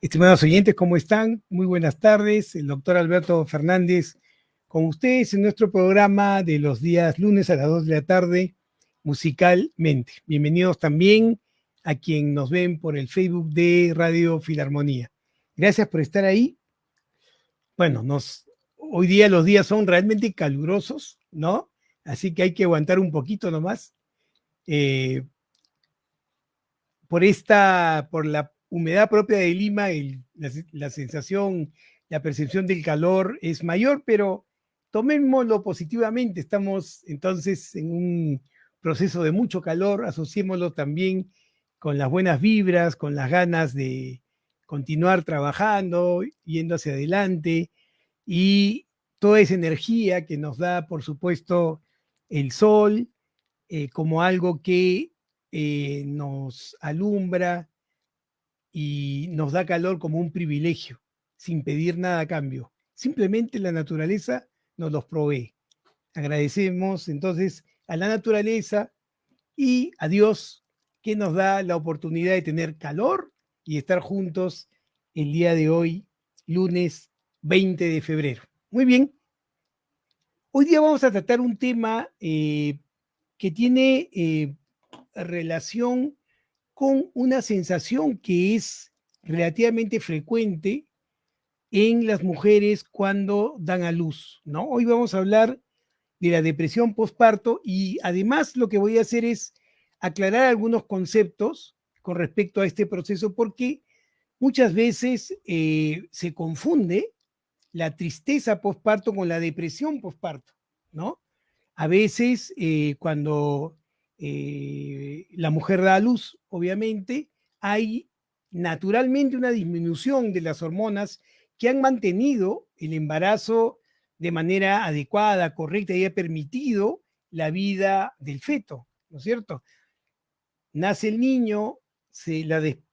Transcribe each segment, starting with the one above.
Estimados oyentes, ¿cómo están? Muy buenas tardes. El doctor Alberto Fernández con ustedes en nuestro programa de los días lunes a las 2 de la tarde, Musicalmente. Bienvenidos también a quien nos ven por el Facebook de Radio Filarmonía. Gracias por estar ahí. Bueno, hoy día los días son realmente calurosos, ¿no? Así que hay que aguantar un poquito nomás. Por la humedad propia de Lima, la sensación, la percepción del calor es mayor, pero tomémoslo positivamente. Estamos entonces en un proceso de mucho calor, asociémoslo también con las buenas vibras, con las ganas de continuar trabajando, yendo hacia adelante, y toda esa energía que nos da, por supuesto, el sol, como algo que nos alumbra y nos da calor como un privilegio, sin pedir nada a cambio. Simplemente la naturaleza nos los provee. Agradecemos entonces a la naturaleza y a Dios que nos da la oportunidad de tener calor y estar juntos el día de hoy, lunes 20 de febrero. Muy bien, hoy día vamos a tratar un tema que tiene relación con una sensación que es relativamente frecuente en las mujeres cuando dan a luz, ¿no? Hoy vamos a hablar de la depresión postparto y además lo que voy a hacer es aclarar algunos conceptos con respecto a este proceso porque muchas veces se confunde la tristeza postparto con la depresión postparto, ¿no? A veces cuando la mujer da a luz, obviamente, hay naturalmente una disminución de las hormonas que han mantenido el embarazo de manera adecuada, correcta y ha permitido la vida del feto, ¿no es cierto? Nace el niño,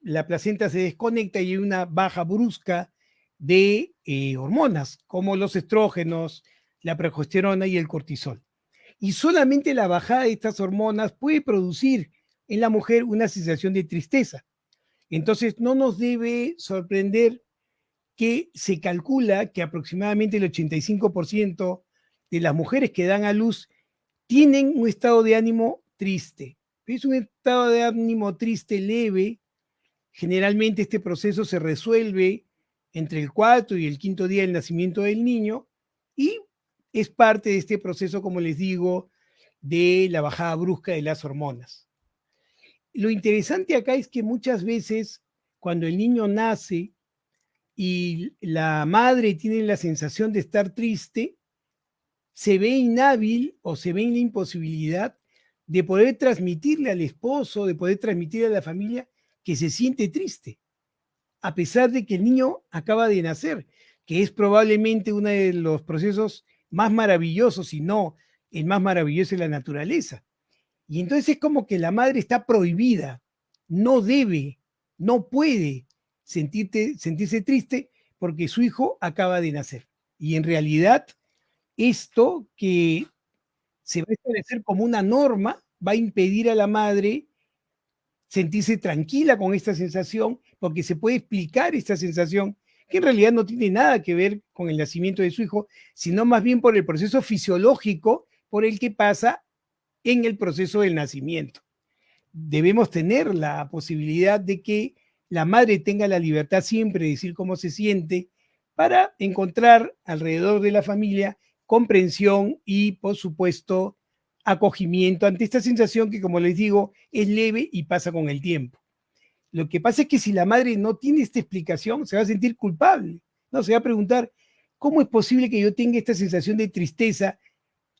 la placenta se desconecta y hay una baja brusca de hormonas, como los estrógenos, la progesterona y el cortisol. Y solamente la bajada de estas hormonas puede producir en la mujer una sensación de tristeza. Entonces, no nos debe sorprender que se calcula que aproximadamente el 85% de las mujeres que dan a luz tienen un estado de ánimo triste. Es un estado de ánimo triste leve. Generalmente este proceso se resuelve entre el cuarto y el quinto día del nacimiento del niño y es parte de este proceso, como les digo, de la bajada brusca de las hormonas. Lo interesante acá es que muchas veces cuando el niño nace y la madre tiene la sensación de estar triste, se ve inhábil o se ve en la imposibilidad de poder transmitirle al esposo, de poder transmitirle a la familia que se siente triste, a pesar de que el niño acaba de nacer, que es probablemente uno de los procesos más maravillosos, si no el más maravilloso de la naturaleza. Y entonces es como que la madre está prohibida, no debe, no puede sentirse triste porque su hijo acaba de nacer. Y en realidad esto que se va a establecer como una norma va a impedir a la madre sentirse tranquila con esta sensación, porque se puede explicar esta sensación, que en realidad no tiene nada que ver con el nacimiento de su hijo, sino más bien por el proceso fisiológico por el que pasa en el proceso del nacimiento. Debemos tener la posibilidad de que la madre tenga la libertad siempre de decir cómo se siente para encontrar alrededor de la familia comprensión y, por supuesto, acogimiento ante esta sensación que, como les digo, es leve y pasa con el tiempo. Lo que pasa es que si la madre no tiene esta explicación, se va a sentir culpable, ¿no? Se va a preguntar, ¿cómo es posible que yo tenga esta sensación de tristeza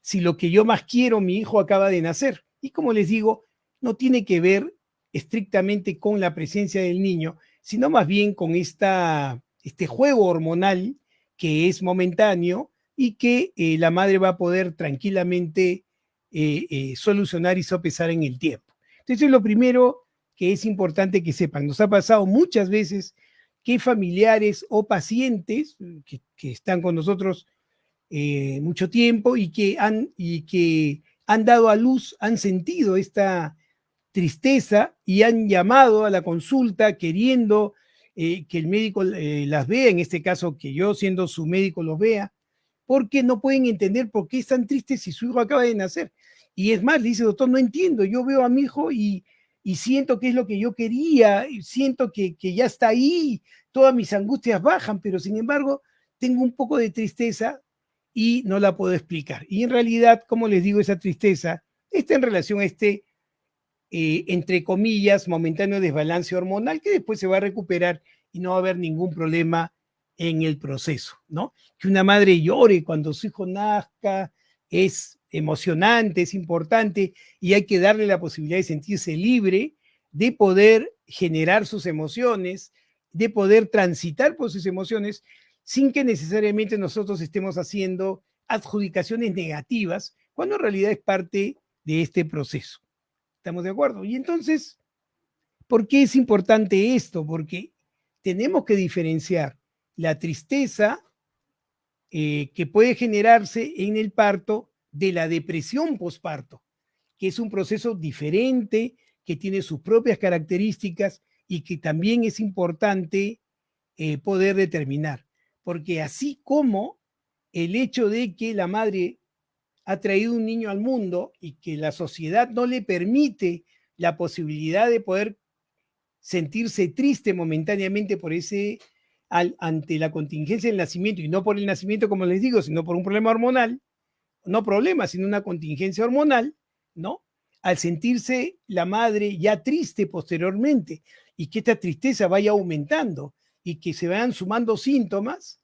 si lo que yo más quiero, mi hijo acaba de nacer? Y como les digo, no tiene que ver estrictamente con la presencia del niño, sino más bien con este juego hormonal que es momentáneo y que la madre va a poder tranquilamente solucionar y sopesar en el tiempo. Entonces, lo primero que es importante que sepan, nos ha pasado muchas veces que familiares o pacientes que están con nosotros mucho tiempo y que han dado a luz, han sentido esta tristeza y han llamado a la consulta queriendo que el médico las vea, en este caso que yo siendo su médico los vea, porque no pueden entender por qué están tristes si su hijo acaba de nacer. Y es más, le dice, doctor, no entiendo, yo veo a mi hijo y siento que es lo que yo quería, y siento que ya está ahí, todas mis angustias bajan, pero sin embargo tengo un poco de tristeza y no la puedo explicar. Y en realidad, como les digo, esa tristeza está en relación a este, entre comillas, momentáneo desbalance hormonal que después se va a recuperar y no va a haber ningún problema en el proceso, ¿no? Que una madre llore cuando su hijo nazca es emocionante, es importante y hay que darle la posibilidad de sentirse libre, de poder generar sus emociones, de poder transitar por sus emociones sin que necesariamente nosotros estemos haciendo adjudicaciones negativas, cuando en realidad es parte de este proceso. ¿Estamos de acuerdo? Y entonces, ¿por qué es importante esto? Porque tenemos que diferenciar la tristeza que puede generarse en el parto de la depresión posparto, que es un proceso diferente, que tiene sus propias características y que también es importante poder determinar. Porque así como el hecho de que la madre ha traído un niño al mundo y que la sociedad no le permite la posibilidad de poder sentirse triste momentáneamente por ese, ante la contingencia del nacimiento, y no por el nacimiento, como les digo, sino por un problema hormonal, no problema, sino una contingencia hormonal, ¿no? Al sentirse la madre ya triste posteriormente y que esta tristeza vaya aumentando y que se vayan sumando síntomas,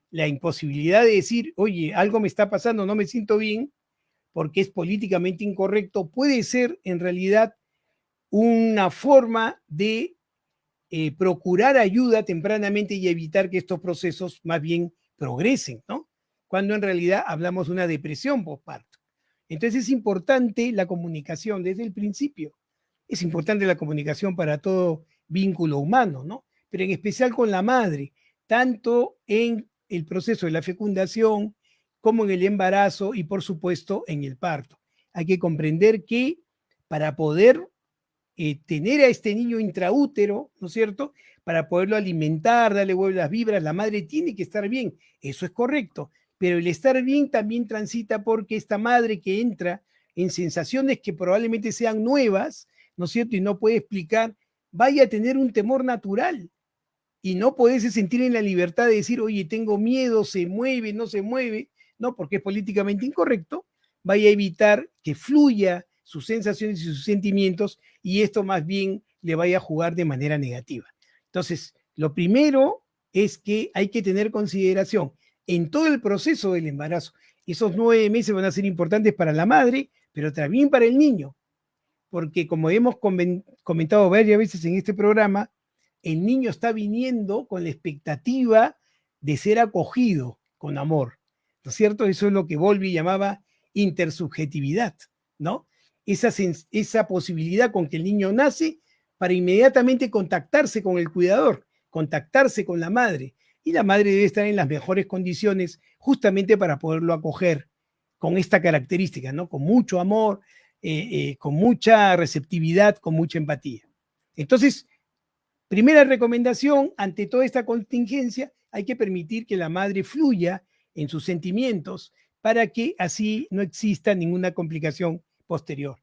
la imposibilidad de decir, oye, algo me está pasando, no me siento bien, porque es políticamente incorrecto, puede ser en realidad una forma de procurar ayuda tempranamente y evitar que estos procesos más bien progresen, ¿no? Cuando en realidad hablamos de una depresión postparto. Entonces es importante la comunicación desde el principio. Es importante la comunicación para todo vínculo humano, ¿no? Pero en especial con la madre, tanto en el proceso de la fecundación como en el embarazo y por supuesto en el parto. Hay que comprender que para poder tener a este niño intraútero, ¿no es cierto? Para poderlo alimentar, darle buenas vibras, la madre tiene que estar bien, eso es correcto, pero el estar bien también transita porque esta madre que entra en sensaciones que probablemente sean nuevas, ¿no es cierto? Y no puede explicar, vaya a tener un temor natural y no poderse sentir en la libertad de decir, oye, tengo miedo, se mueve, no se mueve, no, porque es políticamente incorrecto, vaya a evitar que fluya sus sensaciones y sus sentimientos y esto más bien le vaya a jugar de manera negativa. Entonces, lo primero es que hay que tener consideración en todo el proceso del embarazo. Esos 9 meses van a ser importantes para la madre, pero también para el niño, porque como hemos comentado varias veces en este programa, el niño está viniendo con la expectativa de ser acogido con amor, ¿no es cierto? Eso es lo que Bowlby llamaba intersubjetividad, ¿no? Esa posibilidad con que el niño nace para inmediatamente contactarse con el cuidador, contactarse con la madre, y la madre debe estar en las mejores condiciones justamente para poderlo acoger con esta característica, ¿no? Con mucho amor, con mucha receptividad, con mucha empatía. Entonces, primera recomendación, ante toda esta contingencia, hay que permitir que la madre fluya en sus sentimientos para que así no exista ninguna complicación posterior,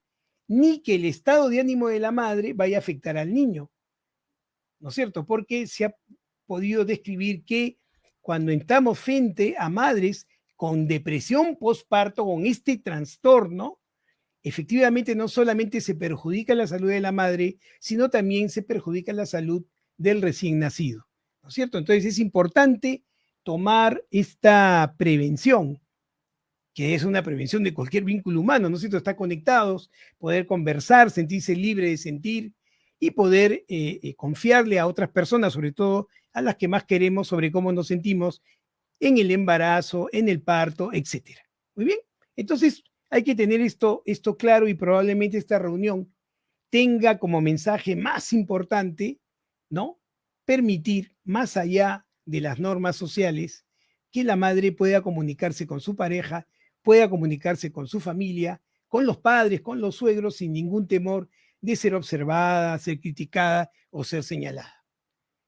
ni que el estado de ánimo de la madre vaya a afectar al niño, ¿no es cierto? Porque se ha podido describir que cuando estamos frente a madres con depresión postparto, con este trastorno, efectivamente no solamente se perjudica la salud de la madre, sino también se perjudica la salud del recién nacido, ¿no es cierto? Entonces es importante tomar esta prevención, que es una prevención de cualquier vínculo humano, ¿no es cierto? Estar conectados, poder conversar, sentirse libre de sentir y poder confiarle a otras personas, sobre todo a las que más queremos, sobre cómo nos sentimos en el embarazo, en el parto, etcétera. Muy bien, entonces hay que tener esto claro y probablemente esta reunión tenga como mensaje más importante, ¿no? Permitir, más allá de las normas sociales, que la madre pueda comunicarse con su pareja, pueda comunicarse con su familia, con los padres, con los suegros, sin ningún temor de ser observada, ser criticada o ser señalada.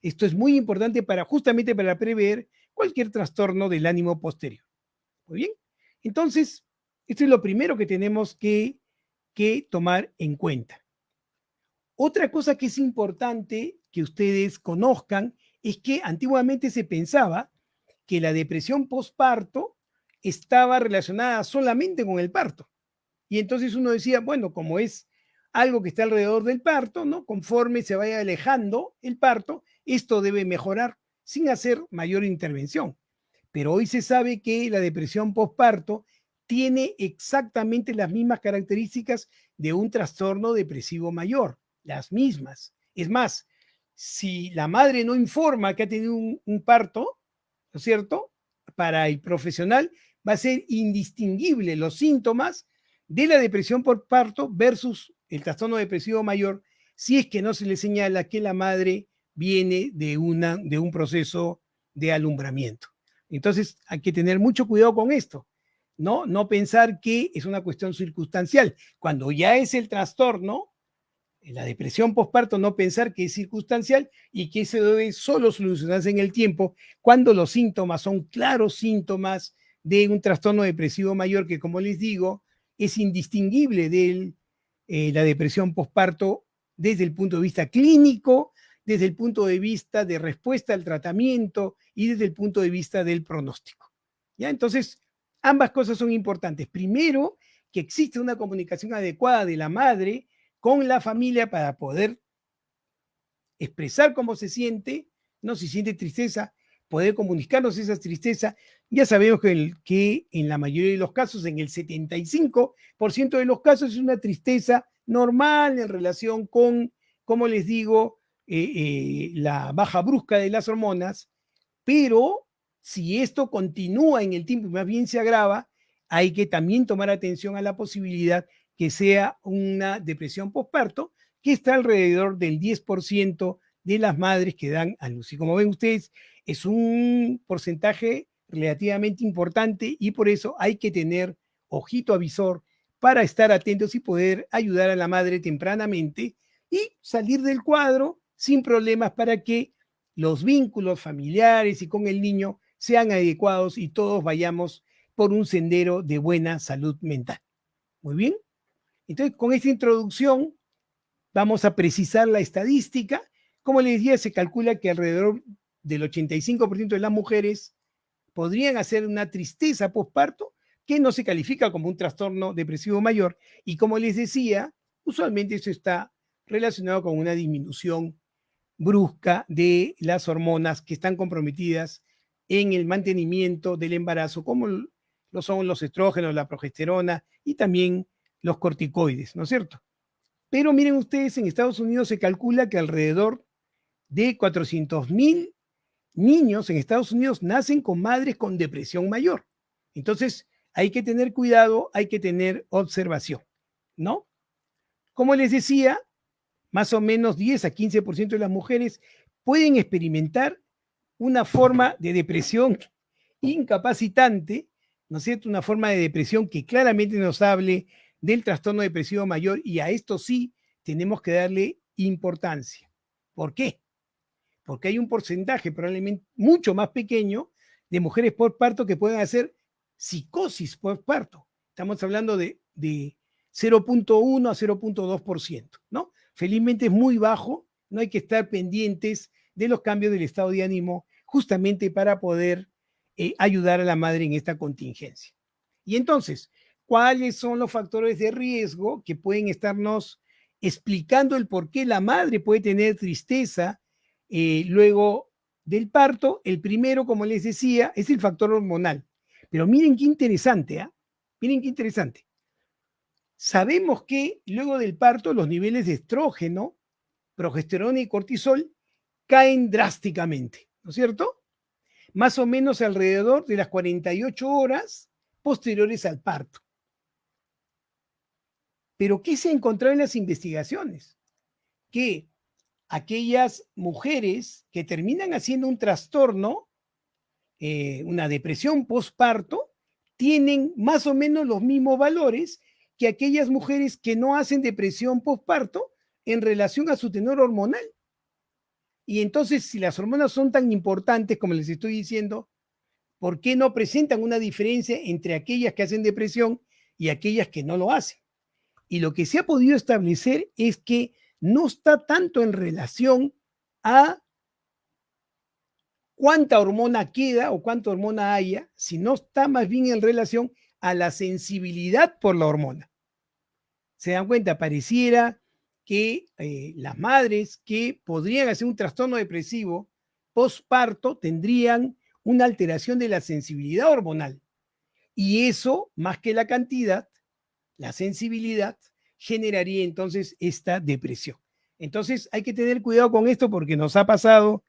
Esto es muy importante justamente para prever cualquier trastorno del ánimo posterior. Muy bien. Entonces, esto es lo primero que tenemos que tomar en cuenta. Otra cosa que es importante que ustedes conozcan es que antiguamente se pensaba que la depresión postparto estaba relacionada solamente con el parto. Y entonces uno decía, bueno, como es algo que está alrededor del parto, ¿no? Conforme se vaya alejando el parto, esto debe mejorar sin hacer mayor intervención. Pero hoy se sabe que la depresión postparto tiene exactamente las mismas características de un trastorno depresivo mayor, las mismas. Es más, si la madre no informa que ha tenido un parto, ¿no es cierto? Para el profesional va a ser indistinguible los síntomas de la depresión por parto versus el trastorno depresivo mayor, si es que no se le señala que la madre viene de un proceso de alumbramiento. Entonces hay que tener mucho cuidado con esto, ¿no? No pensar que es una cuestión circunstancial. Cuando ya es el trastorno, la depresión postparto, no pensar que es circunstancial y que se debe solo solucionarse en el tiempo cuando los síntomas son claros síntomas de un trastorno depresivo mayor que, como les digo, es indistinguible de la depresión postparto desde el punto de vista clínico, desde el punto de vista de respuesta al tratamiento y desde el punto de vista del pronóstico. ¿Ya? Entonces, ambas cosas son importantes. Primero, que existe una comunicación adecuada de la madre con la familia para poder expresar cómo se siente, ¿no? Si siente tristeza, poder comunicarnos esa tristeza. Ya sabemos que en la mayoría de los casos, en el 75% de los casos, es una tristeza normal en relación con, como les digo, la baja brusca de las hormonas, pero si esto continúa en el tiempo y más bien se agrava, hay que también tomar atención a la posibilidad que sea una depresión postparto, que está alrededor del 10% de las madres que dan a luz. Y como ven ustedes, es un porcentaje relativamente importante y por eso hay que tener ojito avisor para estar atentos y poder ayudar a la madre tempranamente y salir del cuadro sin problemas para que los vínculos familiares y con el niño sean adecuados y todos vayamos por un sendero de buena salud mental. Muy bien. Entonces, con esta introducción vamos a precisar la estadística. Como les decía, se calcula que alrededor del 85% de las mujeres podrían hacer una tristeza postparto que no se califica como un trastorno depresivo mayor. Y como les decía, usualmente eso está relacionado con una disminución brusca de las hormonas que están comprometidas en el mantenimiento del embarazo, como lo son los estrógenos, la progesterona y también los corticoides, ¿no es cierto? Pero miren ustedes, en Estados Unidos se calcula que alrededor de 400.000 niños en Estados Unidos nacen con madres con depresión mayor. Entonces, hay que tener cuidado, hay que tener observación, ¿no? Como les decía, más o menos 10 a 15% de las mujeres pueden experimentar una forma de depresión incapacitante, ¿no es cierto? Una forma de depresión que claramente nos hable del trastorno depresivo mayor y a esto sí tenemos que darle importancia. ¿Por qué? Porque hay un porcentaje probablemente mucho más pequeño de mujeres postparto que pueden hacer psicosis postparto. Estamos hablando de 0.1 a 0.2%, ¿no? Felizmente es muy bajo, no hay que estar pendientes de los cambios del estado de ánimo justamente para poder ayudar a la madre en esta contingencia. Y entonces, ¿cuáles son los factores de riesgo que pueden estarnos explicando el por qué la madre puede tener tristeza luego del parto? El primero, como les decía, es el factor hormonal. Pero miren qué interesante, ¿ah? Miren qué interesante. Sabemos que luego del parto los niveles de estrógeno, progesterona y cortisol caen drásticamente, ¿no es cierto? Más o menos alrededor de las 48 horas posteriores al parto. Pero ¿qué se encontró en las investigaciones? Que aquellas mujeres que terminan haciendo un trastorno, una depresión postparto, tienen más o menos los mismos valores que aquellas mujeres que no hacen depresión postparto en relación a su tenor hormonal. Y entonces, si las hormonas son tan importantes como les estoy diciendo, ¿por qué no presentan una diferencia entre aquellas que hacen depresión y aquellas que no lo hacen? Y lo que se ha podido establecer es que no está tanto en relación a cuánta hormona queda o cuánta hormona haya, sino está más bien en relación a la sensibilidad por la hormona. Se dan cuenta, pareciera que las madres que podrían hacer un trastorno depresivo postparto tendrían una alteración de la sensibilidad hormonal. Y eso, más que la cantidad, la sensibilidad, generaría entonces esta depresión. Entonces hay que tener cuidado con esto porque nos ha pasado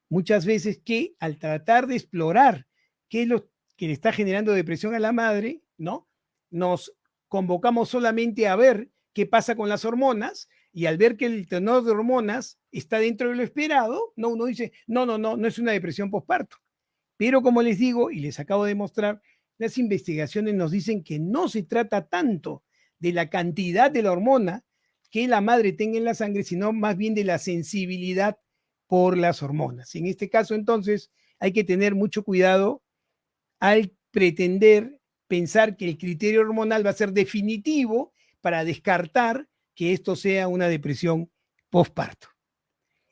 muchas veces que al tratar de explorar qué es lo que le está generando depresión a la madre, ¿no? Nos convocamos solamente a ver qué pasa con las hormonas y al ver que el tenor de hormonas está dentro de lo esperado, no, uno dice, no es una depresión postparto. Pero como les digo y les acabo de mostrar, las investigaciones nos dicen que no se trata tanto de la cantidad de la hormona que la madre tenga en la sangre, sino más bien de la sensibilidad por las hormonas. En este caso, entonces, hay que tener mucho cuidado al pretender pensar que el criterio hormonal va a ser definitivo para descartar que esto sea una depresión postparto.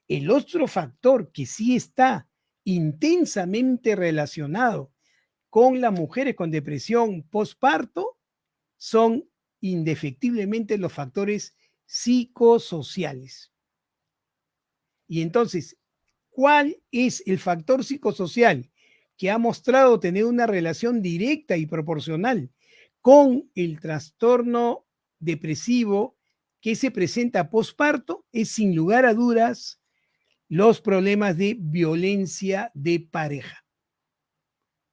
El otro factor que sí está intensamente relacionado con las mujeres con depresión postparto son indefectiblemente los factores psicosociales. Y entonces, ¿cuál es el factor psicosocial que ha mostrado tener una relación directa y proporcional con el trastorno depresivo que se presenta postparto? Es sin lugar a dudas los problemas de violencia de pareja.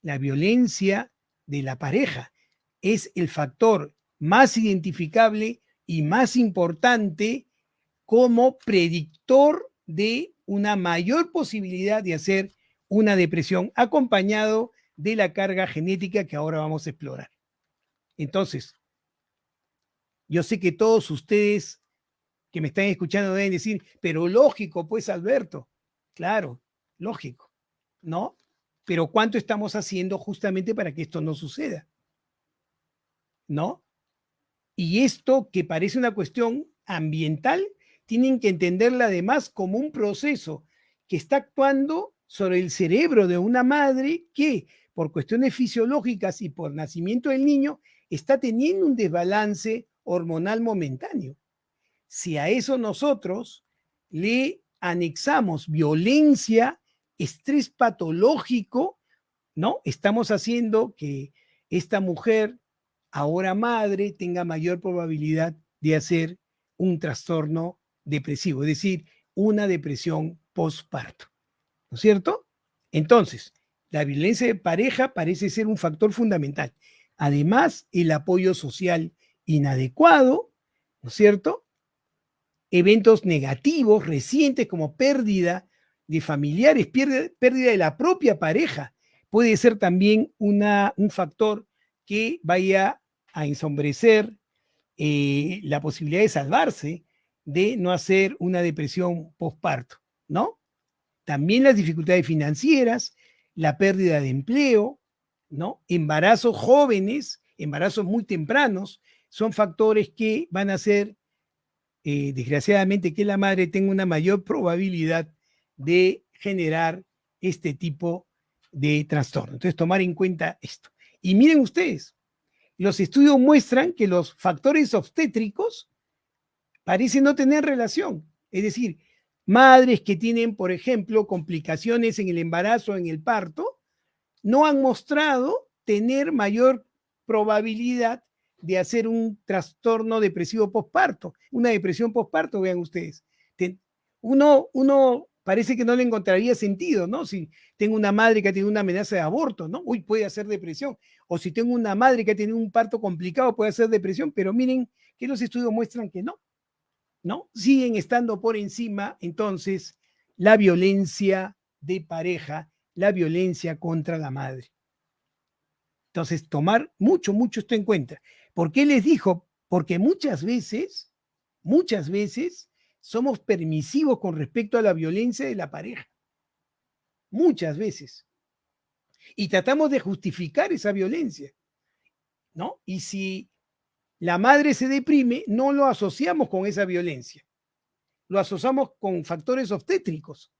La violencia de la pareja es el factor más identificable y más importante como predictor de una mayor posibilidad de hacer una depresión acompañado de la carga genética que ahora vamos a explorar. Entonces, yo sé que todos ustedes que me están escuchando deben decir, pero lógico, pues Alberto, claro, lógico, ¿no? Pero ¿cuánto estamos haciendo justamente para que esto no suceda? ¿No? Y esto que parece una cuestión ambiental, tienen que entenderla además como un proceso que está actuando sobre el cerebro de una madre que, por cuestiones fisiológicas y por nacimiento del niño, está teniendo un desbalance hormonal momentáneo. Si a eso nosotros le anexamos violencia, estrés patológico, ¿no? Estamos haciendo que esta mujer, ahora madre, tenga mayor probabilidad de hacer un trastorno depresivo, es decir, una depresión postparto, ¿no es cierto? Entonces, la violencia de pareja parece ser un factor fundamental. Además, el apoyo social inadecuado, ¿no es cierto? Eventos negativos recientes como pérdida de familiares, pérdida de la propia pareja, puede ser también un factor que vaya a ensombrecer la posibilidad de salvarse de no hacer una depresión postparto, ¿no? También las dificultades financieras, la pérdida de empleo, ¿no? Embarazos jóvenes, embarazos muy tempranos, son factores que van a ser desgraciadamente, que la madre tenga una mayor probabilidad de generar este tipo de trastorno. Entonces, tomar en cuenta esto. Y miren ustedes, los estudios muestran que los factores obstétricos parecen no tener relación. Es decir, madres que tienen, por ejemplo, complicaciones en el embarazo, en el parto, no han mostrado tener mayor probabilidad de hacer un trastorno depresivo postparto, una depresión postparto, vean ustedes. Uno parece que no le encontraría sentido, ¿no? Si tengo una madre que ha tenido una amenaza de aborto, ¿no? Uy, puede hacer depresión. O si tengo una madre que ha tenido un parto complicado, puede hacer depresión, pero miren que los estudios muestran que no, ¿no? Siguen estando por encima, entonces, la violencia de pareja, la violencia contra la madre. Entonces, tomar mucho esto en cuenta. ¿Por qué les dijo? Porque muchas veces somos permisivos con respecto a la violencia de la pareja, muchas veces, y tratamos de justificar esa violencia, ¿no? Y si la madre se deprime, no lo asociamos con esa violencia, lo asociamos con factores obstétricos,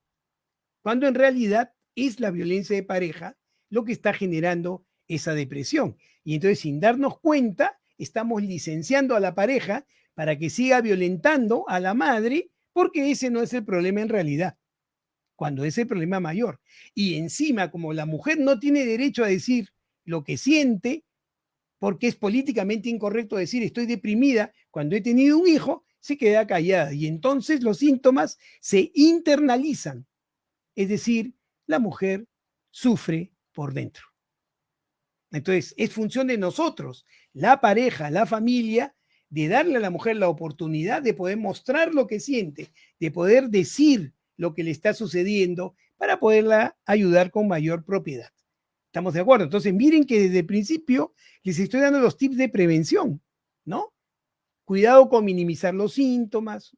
cuando en realidad es la violencia de pareja lo que está generando esa depresión. Y entonces, sin darnos cuenta, estamos licenciando a la pareja para que siga violentando a la madre, porque ese no es el problema en realidad, cuando es el problema mayor. Y encima, como la mujer no tiene derecho a decir lo que siente, porque es políticamente incorrecto decir estoy deprimida cuando he tenido un hijo, se queda callada y entonces los síntomas se internalizan. Es decir, la mujer sufre por dentro. Entonces, es función de nosotros, la pareja, la familia, de darle a la mujer la oportunidad de poder mostrar lo que siente, de poder decir lo que le está sucediendo para poderla ayudar con mayor propiedad. ¿Estamos de acuerdo? Entonces, miren que desde el principio les estoy dando los tips de prevención, ¿no? Cuidado con minimizar los síntomas,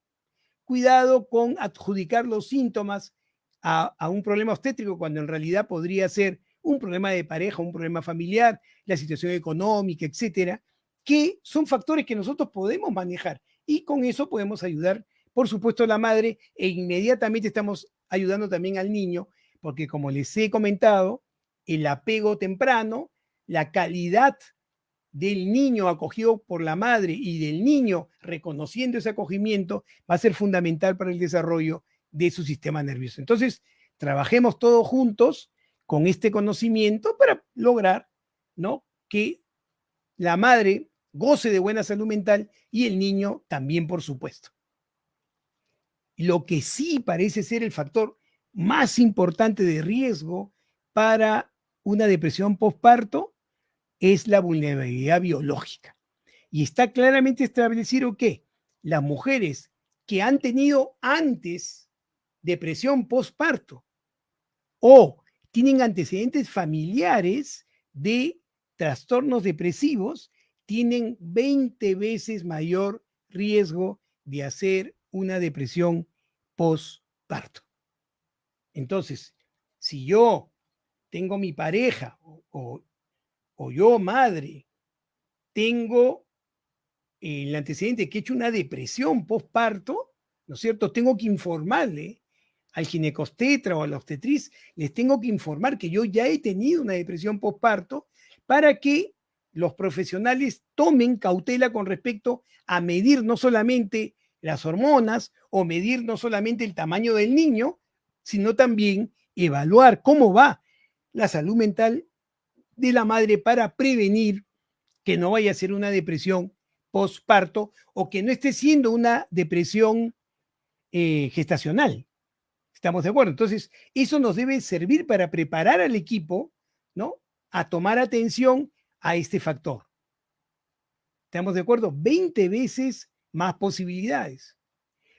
cuidado con adjudicar los síntomas a un problema obstétrico cuando en realidad podría ser un problema de pareja, un problema familiar, la situación económica, etcétera, que son factores que nosotros podemos manejar y con eso podemos ayudar, por supuesto, a la madre e inmediatamente estamos ayudando también al niño, porque como les he comentado, el apego temprano, la calidad del niño acogido por la madre y del niño reconociendo ese acogimiento va a ser fundamental para el desarrollo de su sistema nervioso. Entonces, trabajemos todos juntos con este conocimiento para lograr, ¿no?, que la madre goce de buena salud mental y el niño también, por supuesto. Lo que sí parece ser el factor más importante de riesgo para una depresión postparto es la vulnerabilidad biológica. Y está claramente establecido que las mujeres que han tenido antes depresión postparto o tienen antecedentes familiares de trastornos depresivos, tienen 20 veces mayor riesgo de hacer una depresión postparto. Entonces, si yo tengo mi pareja o yo, madre, tengo el antecedente que he hecho una depresión postparto, ¿no es cierto? Tengo que informarle al ginecobstetra o a la obstetriz, les tengo que informar que yo ya he tenido una depresión postparto para que los profesionales tomen cautela con respecto a medir no solamente las hormonas o medir no solamente el tamaño del niño, sino también evaluar cómo va la salud mental de la madre para prevenir que no vaya a ser una depresión postparto o que no esté siendo una depresión gestacional. ¿Estamos de acuerdo? Entonces, eso nos debe servir para preparar al equipo, ¿no?, a tomar atención a este factor. ¿Estamos de acuerdo? 20 veces más posibilidades.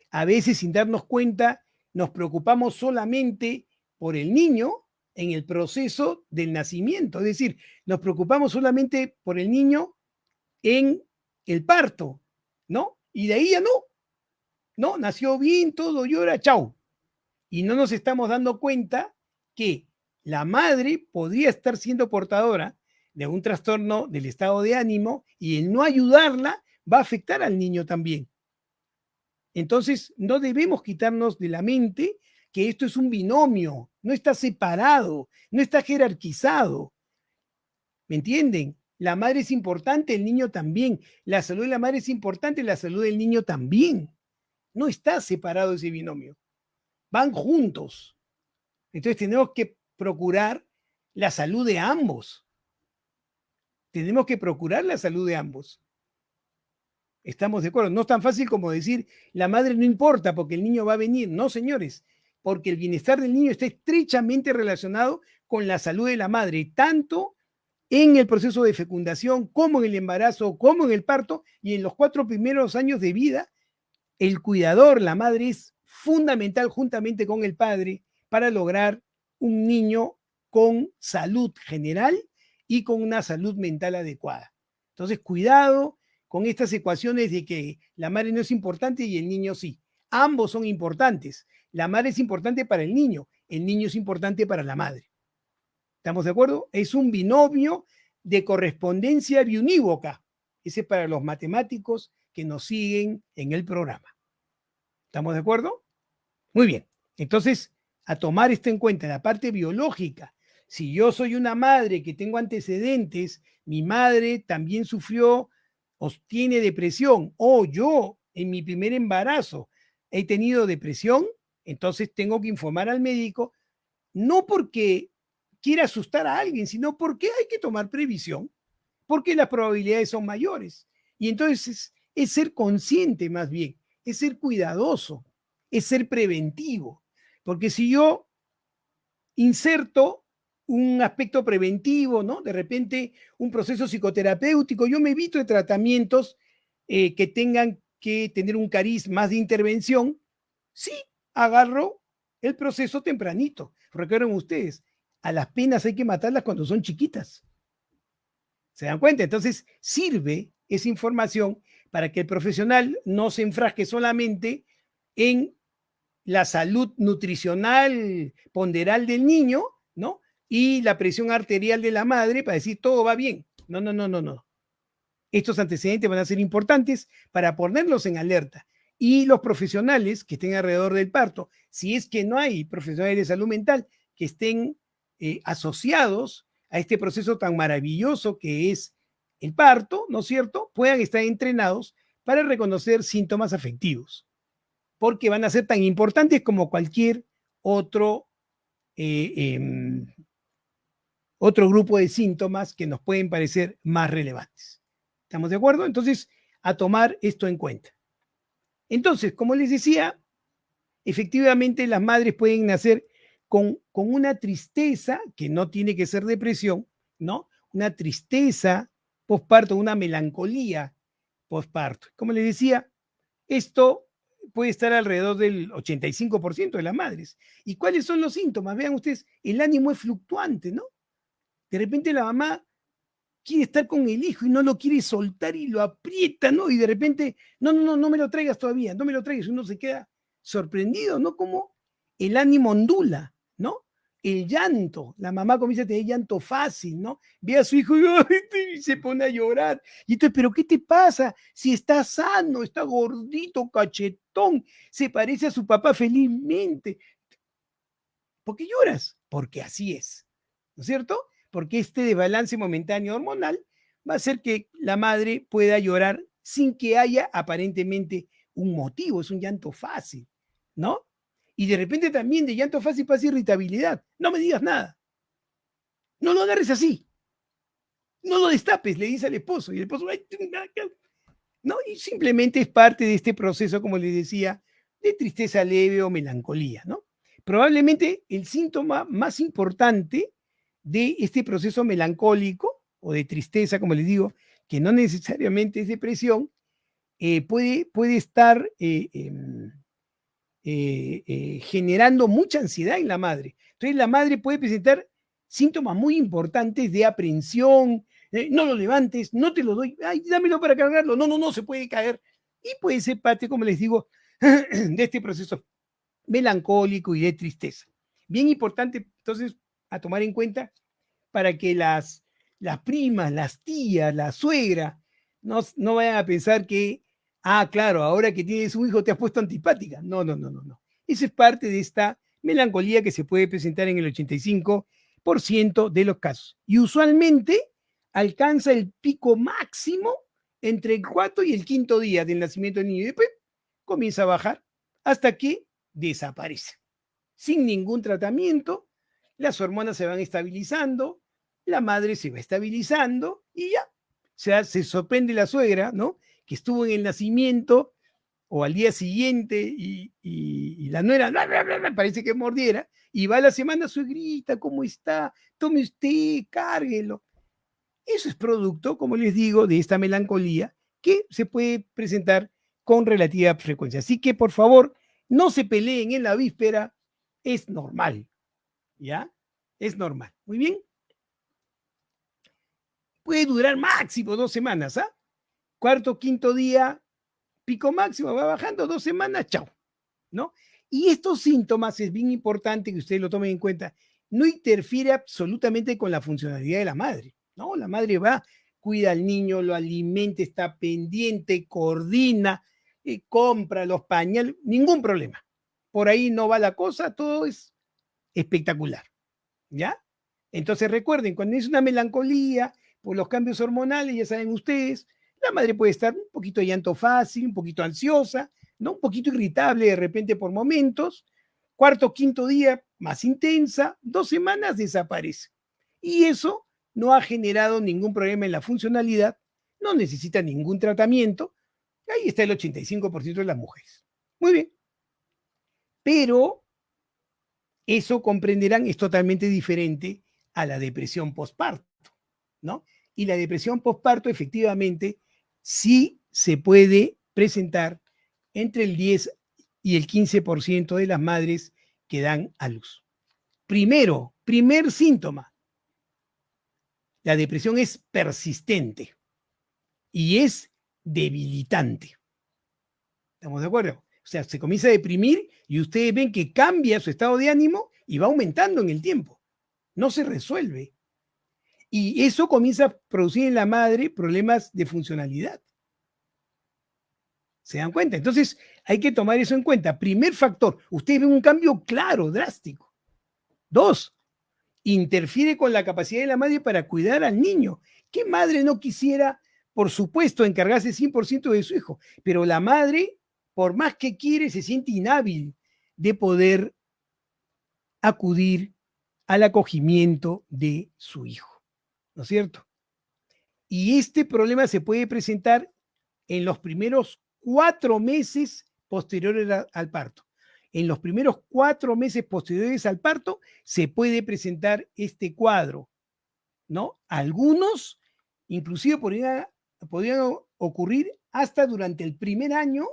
A veces, sin darnos cuenta, nos preocupamos solamente por el niño en el proceso del nacimiento. Es decir, nos preocupamos solamente por el niño en el parto, ¿no? Y de ahí ya no, ¿no? Nació bien, todo llora, chau. Y no nos estamos dando cuenta que la madre podría estar siendo portadora de un trastorno del estado de ánimo y el no ayudarla va a afectar al niño también. Entonces, no debemos quitarnos de la mente que esto es un binomio, no está separado, no está jerarquizado. ¿Me entienden? La madre es importante, el niño también. La salud de la madre es importante, la salud del niño también. No está separado ese binomio. Van juntos. Entonces tenemos que procurar la salud de ambos. Tenemos que procurar la salud de ambos. ¿Estamos de acuerdo? No es tan fácil como decir, la madre no importa porque el niño va a venir. No, señores, porque el bienestar del niño está estrechamente relacionado con la salud de la madre, tanto en el proceso de fecundación, como en el embarazo, como en el parto, y en los 4 primeros años de vida, el cuidador, la madre, es fundamental juntamente con el padre para lograr un niño con salud general y con una salud mental adecuada. Entonces, cuidado con estas ecuaciones de que la madre no es importante y el niño sí. Ambos son importantes. La madre es importante para el niño es importante para la madre. ¿Estamos de acuerdo? Es un binomio de correspondencia biunívoca. Ese es para los matemáticos que nos siguen en el programa. ¿Estamos de acuerdo? Muy bien. Entonces, a tomar esto en cuenta, la parte biológica. Si yo soy una madre que tengo antecedentes, mi madre también sufrió o tiene depresión, o yo en mi primer embarazo he tenido depresión, entonces tengo que informar al médico, no porque quiera asustar a alguien, sino porque hay que tomar previsión, porque las probabilidades son mayores. Y entonces es ser consciente más bien, es ser cuidadoso, es ser preventivo. Porque si yo inserto un aspecto preventivo, ¿no? De repente un proceso psicoterapéutico, yo me evito de tratamientos que tengan que tener un cariz más de intervención, sí agarro el proceso tempranito. Recuerden ustedes, a las penas hay que matarlas cuando son chiquitas. ¿Se dan cuenta? Entonces sirve esa información para que el profesional no se enfrasque solamente en la salud nutricional ponderal del niño, ¿no? Y la presión arterial de la madre para decir todo va bien. No, no, no, no, no. Estos antecedentes van a ser importantes para ponerlos en alerta. Y los profesionales que estén alrededor del parto, si es que no hay profesionales de salud mental que estén asociados a este proceso tan maravilloso que es el parto, ¿no es cierto?, puedan estar entrenados para reconocer síntomas afectivos, porque van a ser tan importantes como cualquier otro, eh, eh, otro grupo de síntomas que nos pueden parecer más relevantes. ¿Estamos de acuerdo? Entonces, a tomar esto en cuenta. Entonces, como les decía, efectivamente las madres pueden nacer con una tristeza, que no tiene que ser depresión, ¿no? Una tristeza posparto, una melancolía posparto. Como les decía, esto puede estar alrededor del 85% de las madres. ¿Y cuáles son los síntomas? Vean ustedes, el ánimo es fluctuante, ¿no? De repente la mamá quiere estar con el hijo y no lo quiere soltar y lo aprieta, ¿no? Y de repente, no, no, no, no me lo traigas todavía, no me lo traigas. Uno se queda sorprendido, ¿no? Como el ánimo ondula, ¿no? El llanto, la mamá comienza a tener llanto fácil, ¿no? Ve a su hijo y se pone a llorar. Y entonces, ¿pero qué te pasa? Si está sano, está gordito, cachetón, se parece a su papá felizmente. ¿Por qué lloras? Porque así es, ¿no es cierto? Porque este desbalance momentáneo hormonal va a hacer que la madre pueda llorar sin que haya aparentemente un motivo, es un llanto fácil, ¿no? Y de repente también de llanto fácil pasa irritabilidad. No me digas nada. No lo agarres así. No lo destapes, le dice al esposo. Y el esposo, ¿no? Y simplemente es parte de este proceso, como les decía, de tristeza leve o melancolía, ¿no? Probablemente el síntoma más importante de este proceso melancólico o de tristeza, como les digo, que no necesariamente es depresión, puede estar generando mucha ansiedad en la madre. Entonces la madre puede presentar síntomas muy importantes de aprensión, no lo levantes, no te lo doy, ay, dámelo para cargarlo, no, no, no, se puede caer. Y puede ser parte, como les digo, de este proceso melancólico y de tristeza. Bien importante, entonces, a tomar en cuenta para que las primas, las tías, la suegra, no vayan a pensar que, claro, ahora que tienes un hijo te has puesto antipática. No, no, no, no, no. Eso es parte de esta melancolía que se puede presentar en el 85% de los casos. Y usualmente alcanza el pico máximo entre el cuarto y el quinto día del nacimiento del niño y después comienza a bajar hasta que desaparece. Sin ningún tratamiento, las hormonas se van estabilizando, la madre se va estabilizando y ya. O sea, se sorprende la suegra, ¿no? Que estuvo en el nacimiento o al día siguiente y la nuera parece que mordiera y va a la semana, suegrita, ¿cómo está? Tome usted, cárguelo. Eso es producto, como les digo, de esta melancolía que se puede presentar con relativa frecuencia. Así que, por favor, no se peleen en la víspera, es normal, ¿ya? Es normal. Muy bien. Puede durar máximo 2 semanas, ¿ah? Cuarto, quinto día, pico máximo, va bajando 2 semanas, chao. ¿no? Y estos síntomas, es bien importante que ustedes lo tomen en cuenta, no interfiere absolutamente con la funcionalidad de la madre, ¿no? La madre va, cuida al niño, lo alimenta, está pendiente, coordina, compra los pañales, ningún problema. Por ahí no va la cosa, todo es espectacular, ¿ya? Entonces recuerden, cuando es una melancolía por los cambios hormonales, ya saben ustedes, la madre puede estar un poquito de llanto fácil, un poquito ansiosa, ¿no? Un poquito irritable de repente por momentos. Cuarto, quinto día, más intensa, 2 semanas desaparece. Y eso no ha generado ningún problema en la funcionalidad, no necesita ningún tratamiento. Ahí está el 85% de las mujeres. Muy bien. Pero eso comprenderán es totalmente diferente a la depresión postparto, ¿no? Y la depresión postparto efectivamente sí se puede presentar entre el 10 y el 15% de las madres que dan a luz. Primer síntoma, la depresión es persistente y es debilitante. ¿Estamos de acuerdo? O sea, se comienza a deprimir y ustedes ven que cambia su estado de ánimo y va aumentando en el tiempo. No se resuelve. Y eso comienza a producir en la madre problemas de funcionalidad. ¿Se dan cuenta? Entonces, hay que tomar eso en cuenta. Primer factor, ustedes ven un cambio claro, drástico. 2, interfiere con la capacidad de la madre para cuidar al niño. ¿Qué madre no quisiera, por supuesto, encargarse 100% de su hijo? Pero la madre, por más que quiere, se siente inhábil de poder acudir al acogimiento de su hijo, ¿no es cierto? Y este problema se puede presentar en los primeros 4 meses posteriores al parto. En los primeros 4 meses posteriores al parto se puede presentar este cuadro, ¿no? Algunos inclusive podrían ocurrir hasta durante el primer año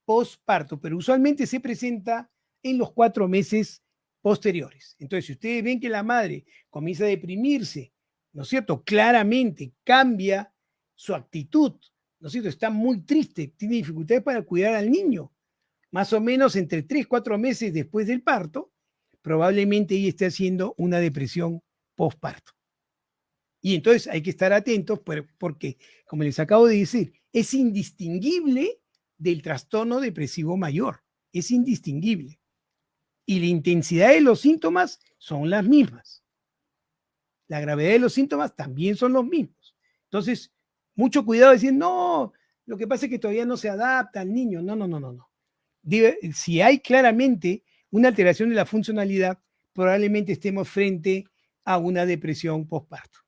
postparto, pero usualmente se presenta en los 4 meses posteriores. Entonces, si ustedes ven que la madre comienza a deprimirse, ¿no es cierto? Claramente cambia su actitud, ¿no es cierto? Está muy triste, tiene dificultades para cuidar al niño, más o menos entre 3, 4 meses después del parto, probablemente ella esté haciendo una depresión postparto. Y entonces hay que estar atentos porque, como les acabo de decir, es indistinguible del trastorno depresivo mayor. Es indistinguible. Y la intensidad de los síntomas son las mismas. La gravedad de los síntomas también son los mismos. Entonces, mucho cuidado de decir, no, lo que pasa es que todavía no se adapta al niño. No, no, no, no, no. Si hay claramente una alteración de la funcionalidad, probablemente estemos frente a una depresión postparto.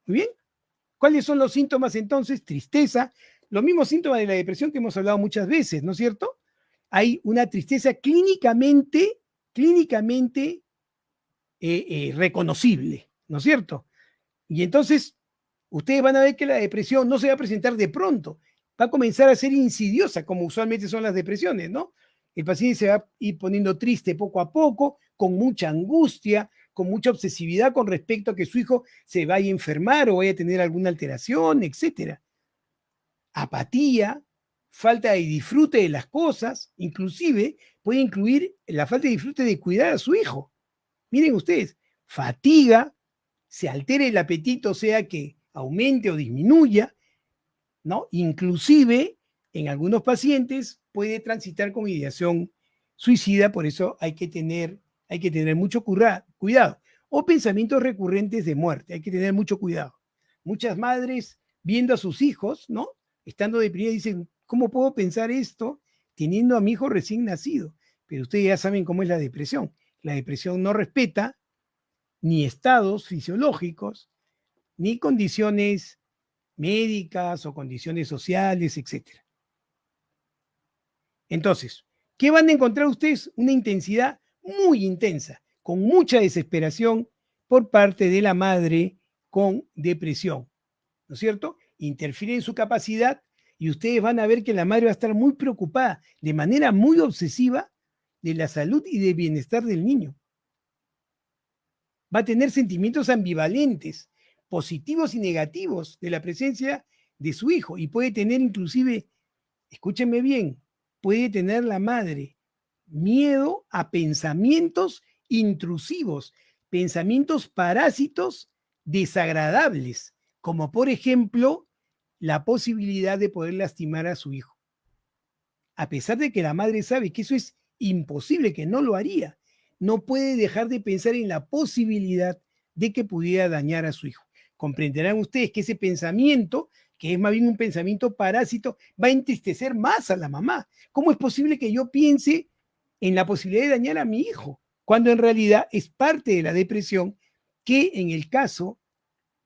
Muy bien. ¿Cuáles son los síntomas entonces? Tristeza, los mismos síntomas de la depresión que hemos hablado muchas veces, ¿no es cierto? Hay una tristeza clínicamente reconocible, ¿no es cierto? Y entonces ustedes van a ver que la depresión no se va a presentar de pronto, va a comenzar a ser insidiosa, como usualmente son las depresiones, ¿no? El paciente se va a ir poniendo triste poco a poco, con mucha angustia, con mucha obsesividad con respecto a que su hijo se vaya a enfermar o vaya a tener alguna alteración, etcétera. Apatía, falta de disfrute de las cosas, inclusive puede incluir la falta de disfrute de cuidar a su hijo. Miren ustedes, fatiga, se altere el apetito, sea que aumente o disminuya, ¿no? Inclusive en algunos pacientes puede transitar con ideación suicida, por eso hay que tener mucho cuidado. O pensamientos recurrentes de muerte, hay que tener mucho cuidado. Muchas madres viendo a sus hijos, ¿no? Estando deprimidas dicen, ¿cómo puedo pensar esto teniendo a mi hijo recién nacido? Pero ustedes ya saben cómo es la depresión. La depresión no respeta ni estados fisiológicos, ni condiciones médicas o condiciones sociales, etc. Entonces, ¿qué van a encontrar ustedes? Una intensidad muy intensa, con mucha desesperación por parte de la madre con depresión, ¿no es cierto? Interfiere en su capacidad y ustedes van a ver que la madre va a estar muy preocupada, de manera muy obsesiva, de la salud y del bienestar del niño. Va a tener sentimientos ambivalentes, positivos y negativos de la presencia de su hijo y puede tener inclusive, escúchenme bien, puede tener la madre miedo a pensamientos intrusivos, pensamientos parásitos desagradables, como por ejemplo la posibilidad de poder lastimar a su hijo. A pesar de que la madre sabe que eso es imposible, que no lo haría, no puede dejar de pensar en la posibilidad de que pudiera dañar a su hijo. Comprenderán ustedes que ese pensamiento, que es más bien un pensamiento parásito, va a entristecer más a la mamá. ¿Cómo es posible que yo piense en la posibilidad de dañar a mi hijo? Cuando en realidad es parte de la depresión, que en el caso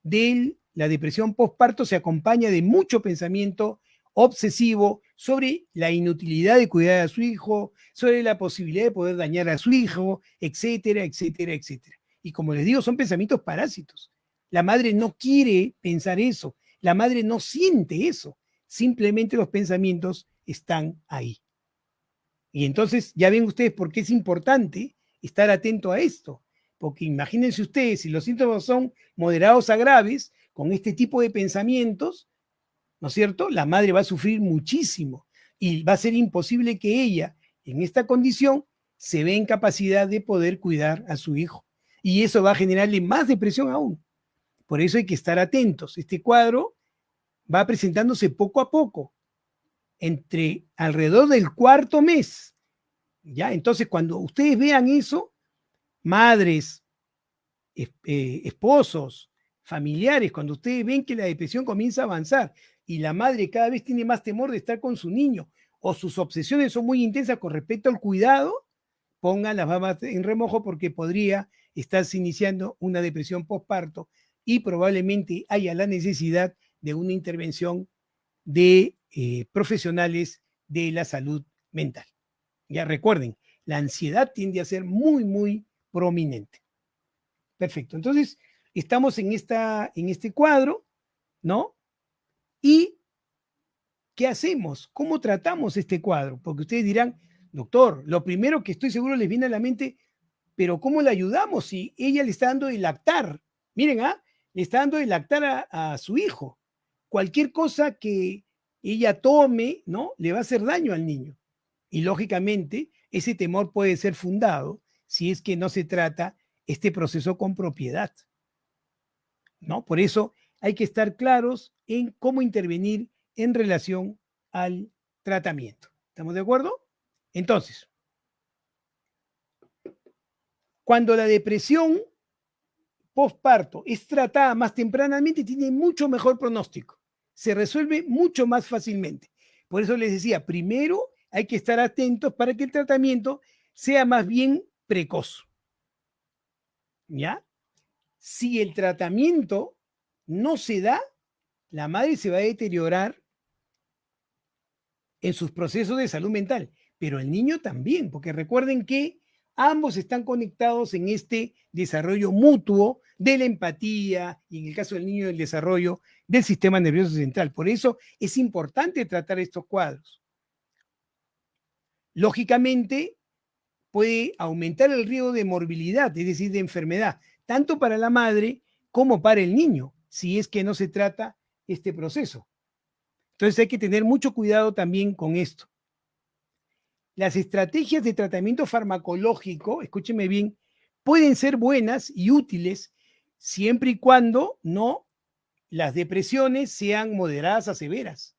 de la depresión postparto se acompaña de mucho pensamiento obsesivo sobre la inutilidad de cuidar a su hijo, sobre la posibilidad de poder dañar a su hijo, etcétera, etcétera, etcétera. Y como les digo, son pensamientos parásitos. La madre no quiere pensar eso, la madre no siente eso, simplemente los pensamientos están ahí. Y entonces ya ven ustedes por qué es importante estar atento a esto, porque imagínense ustedes, si los síntomas son moderados a graves, con este tipo de pensamientos, ¿no es cierto? La madre va a sufrir muchísimo y va a ser imposible que ella, en esta condición, se vea en capacidad de poder cuidar a su hijo. Y eso va a generarle más depresión aún. Por eso hay que estar atentos. Este cuadro va presentándose poco a poco, entre alrededor del cuarto mes. ¿Ya? Entonces, cuando ustedes vean eso, madres, esposos, familiares, cuando ustedes ven que la depresión comienza a avanzar y la madre cada vez tiene más temor de estar con su niño o sus obsesiones son muy intensas con respecto al cuidado, pongan las babas en remojo porque podría estarse iniciando una depresión postparto y probablemente haya la necesidad de una intervención de profesionales de la salud mental. Ya recuerden, la ansiedad tiende a ser muy, muy prominente. Perfecto. Entonces, estamos en este cuadro, ¿no? ¿Y qué hacemos? ¿Cómo tratamos este cuadro? Porque ustedes dirán, doctor, lo primero que estoy seguro les viene a la mente, pero ¿cómo le ayudamos si ella le está dando de lactar? Miren, le está dando de lactar a su hijo. Cualquier cosa que ella tome, ¿no? Le va a hacer daño al niño. Y lógicamente, ese temor puede ser fundado si es que no se trata este proceso con propiedad, ¿no? Por eso hay que estar claros en cómo intervenir en relación al tratamiento. ¿Estamos de acuerdo? Entonces, cuando la depresión postparto es tratada más tempranamente, tiene mucho mejor pronóstico. Se resuelve mucho más fácilmente. Por eso les decía, primero hay que estar atentos para que el tratamiento sea más bien precoz. ¿Ya? Si el tratamiento no se da, la madre se va a deteriorar en sus procesos de salud mental, pero el niño también, porque recuerden que ambos están conectados en este desarrollo mutuo de la empatía y en el caso del niño del desarrollo del sistema nervioso central. Por eso es importante tratar estos cuadros. Lógicamente, puede aumentar el riesgo de morbilidad, es decir, de enfermedad, tanto para la madre como para el niño, si es que no se trata este proceso. Entonces hay que tener mucho cuidado también con esto. Las estrategias de tratamiento farmacológico, escúcheme bien, pueden ser buenas y útiles siempre y cuando no las depresiones sean moderadas a severas.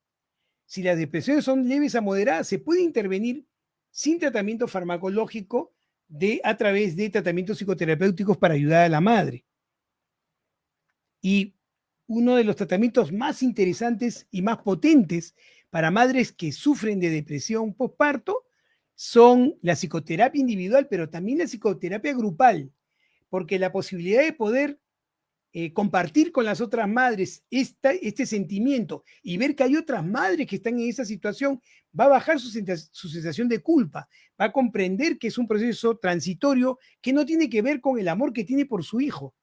Si las depresiones son leves a moderadas, se puede intervenir sin tratamiento farmacológico a través de tratamientos psicoterapéuticos para ayudar a la madre. Y uno de los tratamientos más interesantes y más potentes para madres que sufren de depresión postparto son la psicoterapia individual, pero también la psicoterapia grupal, porque la posibilidad de poder compartir con las otras madres este sentimiento y ver que hay otras madres que están en esa situación, va a bajar su sensación de culpa, va a comprender que es un proceso transitorio que no tiene que ver con el amor que tiene por su hijo.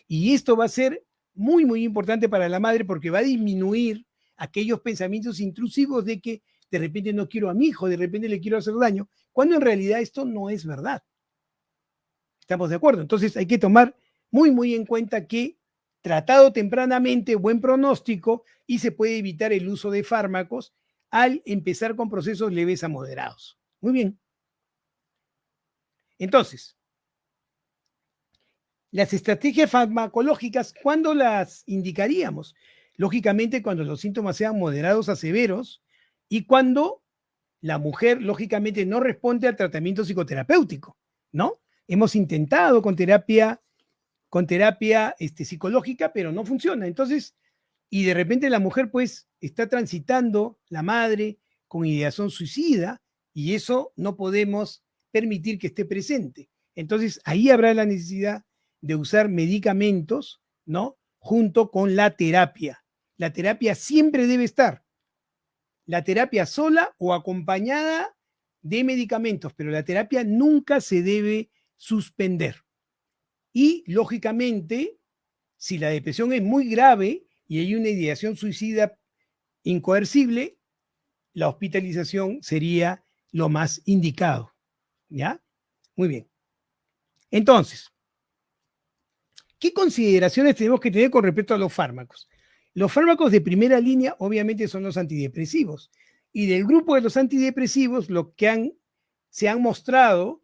Y esto va a ser muy, muy importante para la madre porque va a disminuir aquellos pensamientos intrusivos de que de repente no quiero a mi hijo, de repente le quiero hacer daño, cuando en realidad esto no es verdad. ¿Estamos de acuerdo? Entonces hay que tomar muy, muy en cuenta que tratado tempranamente, buen pronóstico y se puede evitar el uso de fármacos al empezar con procesos leves a moderados. Muy bien. Entonces, las estrategias farmacológicas, ¿cuándo las indicaríamos? Lógicamente, cuando los síntomas sean moderados a severos y cuando la mujer, lógicamente, no responde al tratamiento psicoterapéutico, ¿no? Hemos intentado con terapia psicológica, pero no funciona. Entonces, y de repente la mujer, pues, está transitando, la madre, con ideación suicida, y eso no podemos permitir que esté presente. Entonces, ahí habrá la necesidad de usar medicamentos, ¿no? Junto con la terapia. La terapia siempre debe estar. La terapia sola o acompañada de medicamentos, pero la terapia nunca se debe suspender. Y, lógicamente, si la depresión es muy grave y hay una ideación suicida incoercible, la hospitalización sería lo más indicado. ¿Ya? Muy bien. Entonces, ¿qué consideraciones tenemos que tener con respecto a los fármacos? Los fármacos de primera línea obviamente son los antidepresivos. Y del grupo de los antidepresivos, los que se han mostrado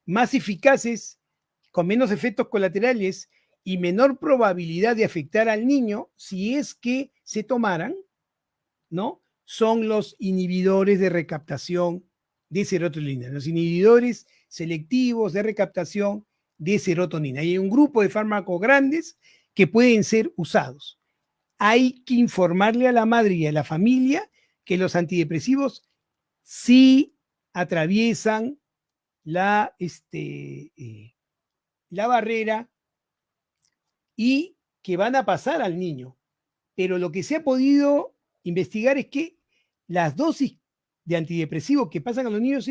más eficaces, con menos efectos colaterales y menor probabilidad de afectar al niño, si es que se tomaran, ¿no? Son los inhibidores de recaptación de serotonina, los inhibidores selectivos de recaptación de serotonina. Hay un grupo de fármacos grandes que pueden ser usados. Hay que informarle a la madre y a la familia que los antidepresivos sí atraviesan la barrera y que van a pasar al niño. Pero lo que se ha podido investigar es que las dosis de antidepresivos que pasan a los niños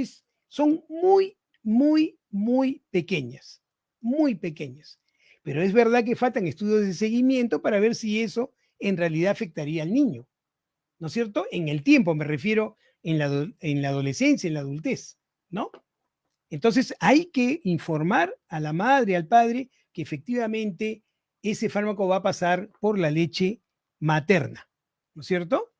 son muy, muy, muy pequeñas. Muy pequeñas. Pero es verdad que faltan estudios de seguimiento para ver si eso en realidad afectaría al niño. ¿No es cierto? En el tiempo, me refiero en la adolescencia, en la adultez, ¿no? Entonces hay que informar a la madre, al padre, que efectivamente ese fármaco va a pasar por la leche materna, ¿no es cierto?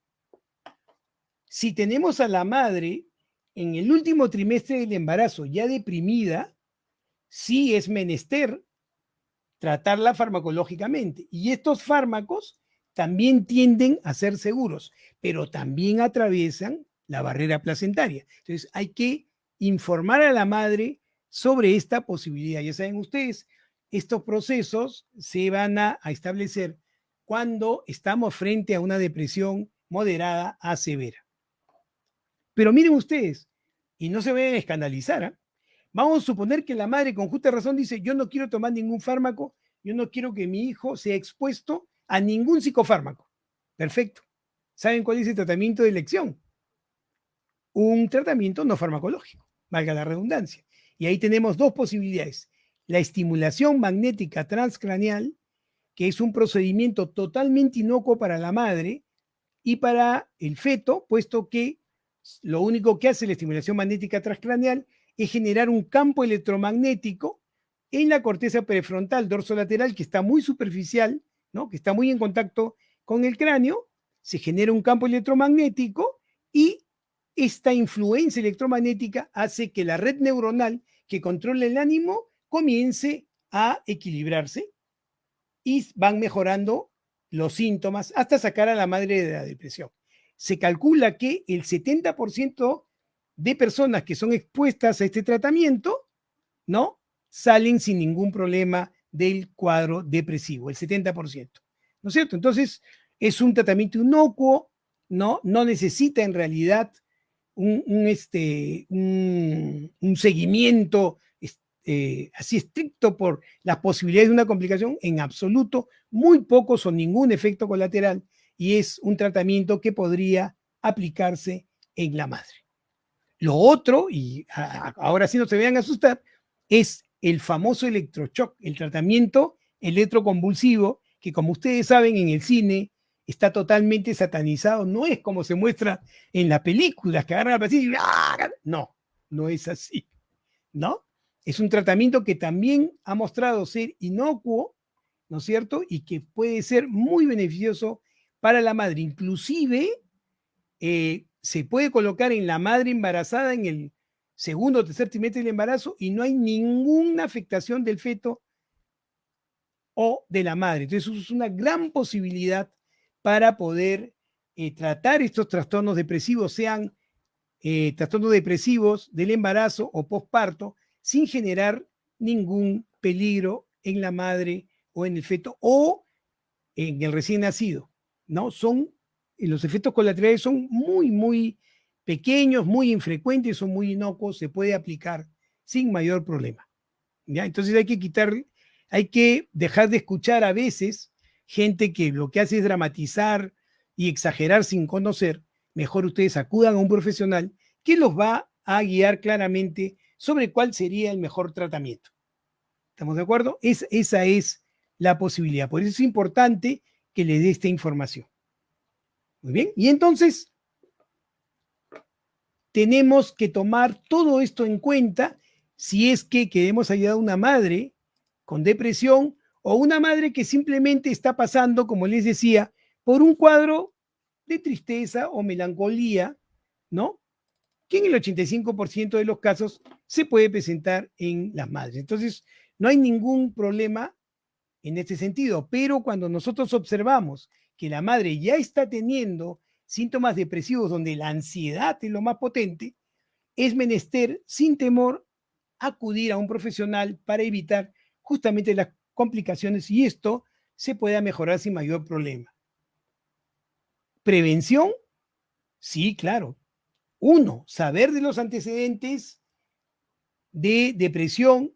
Si tenemos a la madre en el último trimestre del embarazo ya deprimida, sí es menester tratarla farmacológicamente. Y estos fármacos también tienden a ser seguros, pero también atraviesan la barrera placentaria. Entonces hay que informar a la madre sobre esta posibilidad. Ya saben ustedes, estos procesos se van a establecer cuando estamos frente a una depresión moderada a severa. Pero miren ustedes, y no se vayan a escandalizar, ¿eh? Vamos a suponer que la madre con justa razón dice, yo no quiero tomar ningún fármaco, yo no quiero que mi hijo sea expuesto a ningún psicofármaco. Perfecto. ¿Saben cuál es el tratamiento de elección? Un tratamiento no farmacológico, valga la redundancia. Y ahí tenemos dos posibilidades. La estimulación magnética transcraneal, que es un procedimiento totalmente inocuo para la madre y para el feto, puesto que lo único que hace la estimulación magnética transcraneal es generar un campo electromagnético en la corteza prefrontal dorsolateral que está muy superficial, ¿no? Que está muy en contacto con el cráneo, se genera un campo electromagnético y esta influencia electromagnética hace que la red neuronal que controla el ánimo comience a equilibrarse y van mejorando los síntomas hasta sacar a la madre de la depresión. Se calcula que el 70% de personas que son expuestas a este tratamiento, ¿no? Salen sin ningún problema del cuadro depresivo, el 70%. ¿No es cierto? Entonces, es un tratamiento inocuo, ¿no? No necesita en realidad un seguimiento así estricto por las posibilidades de una complicación, en absoluto, muy pocos o ningún efecto colateral, y es un tratamiento que podría aplicarse en la madre. Lo otro, y ahora sí no se vean asustar, es el famoso electroshock, el tratamiento electroconvulsivo, que como ustedes saben en el cine está totalmente satanizado, no es como se muestra en las películas que agarran al paciente y ¡ah! No, no es así, ¿no? Es un tratamiento que también ha mostrado ser inocuo, ¿no es cierto? Y que puede ser muy beneficioso para la madre. Inclusive se puede colocar en la madre embarazada en el segundo o tercer trimestre del embarazo y no hay ninguna afectación del feto o de la madre. Entonces, eso es una gran posibilidad para poder tratar estos trastornos depresivos, sean trastornos depresivos del embarazo o posparto, sin generar ningún peligro en la madre o en el feto o en el recién nacido, ¿no? Los efectos colaterales son muy pequeños, muy infrecuentes, son muy inocuos, se puede aplicar sin mayor problema, ¿ya? Entonces hay que dejar de escuchar a veces gente que lo que hace es dramatizar y exagerar sin conocer. Mejor ustedes acudan a un profesional que los va a guiar claramente sobre cuál sería el mejor tratamiento. ¿Estamos de acuerdo? Esa es la posibilidad. Por eso es importante que les dé esta información. Muy bien. Y entonces, tenemos que tomar todo esto en cuenta si es que queremos ayudar a una madre con depresión o una madre que simplemente está pasando, como les decía, por un cuadro de tristeza o melancolía, ¿no? Que en el 85% de los casos se puede presentar en las madres. Entonces, no hay ningún problema en este sentido, pero cuando nosotros observamos que la madre ya está teniendo síntomas depresivos donde la ansiedad es lo más potente, es menester, sin temor, acudir a un profesional para evitar justamente las complicaciones y esto se pueda mejorar sin mayor problema. Prevención, sí, claro. Uno, saber de los antecedentes de depresión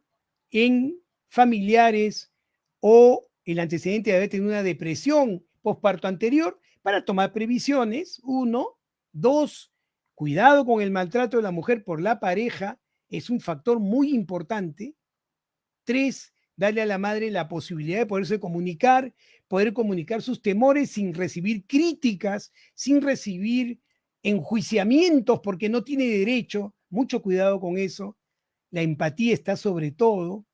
en familiares o el antecedente de haber tenido una depresión postparto anterior para tomar previsiones. Uno, dos, cuidado con el maltrato de la mujer por la pareja es un factor muy importante. Tres, darle a la madre la posibilidad de poder comunicar sus temores sin recibir críticas, sin recibir enjuiciamientos porque no tiene derecho. Mucho cuidado con eso. La empatía está sobre todo,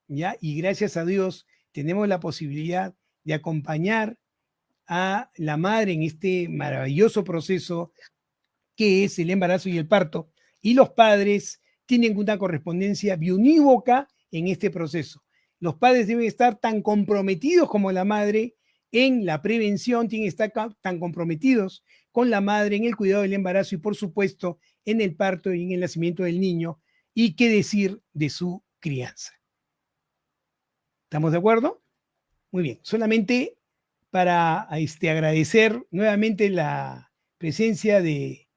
¿ya? Y gracias a Dios tenemos la posibilidad de acompañar a la madre en este maravilloso proceso que es el embarazo y el parto. Y los padres tienen una correspondencia biunívoca en este proceso. Los padres deben estar tan comprometidos como la madre en la prevención, tienen que estar tan comprometidos con la madre en el cuidado del embarazo y por supuesto en el parto y en el nacimiento del niño y qué decir de su crianza. ¿Estamos de acuerdo? Muy bien, solamente para agradecer nuevamente la presencia de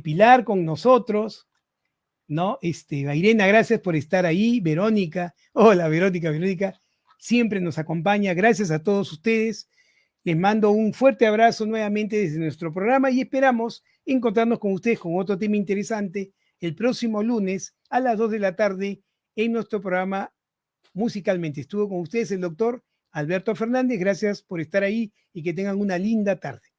Pilar con nosotros, ¿no? Irena, gracias por estar ahí. Verónica, hola Verónica, siempre nos acompaña. Gracias a todos ustedes. Les mando un fuerte abrazo nuevamente desde nuestro programa y esperamos encontrarnos con ustedes con otro tema interesante el próximo lunes a las 2 de la tarde en nuestro programa Musicalmente. Estuvo con ustedes el doctor Alberto Fernández. Gracias por estar ahí y que tengan una linda tarde.